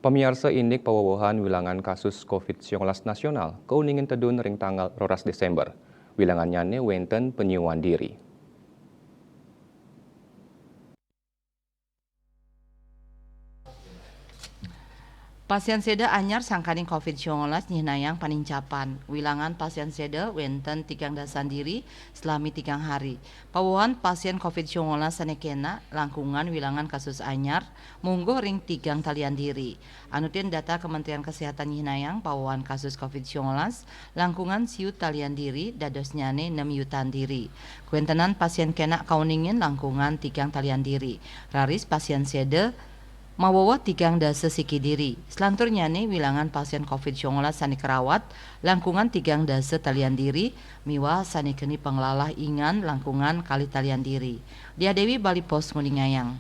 Pemirsa indik pawowohan wilangan kasus COVID-19 nasional keuningin tedun ring tanggal 12 Desember. Wilangannya wenten penyuwan diri. Pasien seda anyar sangkaning COVID-19 nyihnayang panincapan. Wilangan pasien seda wenten 3 diri selami 3 hari. Pawohan pasien COVID-19 sanekena langkungan wilangan kasus anyar mungguh ring 3 talian diri. Anutin data Kementerian Kesehatan nyihnayang pawohan kasus COVID-19 langkungan siut talian diri dadosnyane 6 yutan diri. Kuentenan pasien kena kauningin langkungan 3 talian diri. Raris pasien seda mawawa 3 siki diri. Selanturnya nih wilangan pasien COVID-19 sani kerawat langkungan 3 talian diri miwa sani keni penglalah ingan langkungan kali talian diri. Dia Dewi Bali Pos Nguningayang.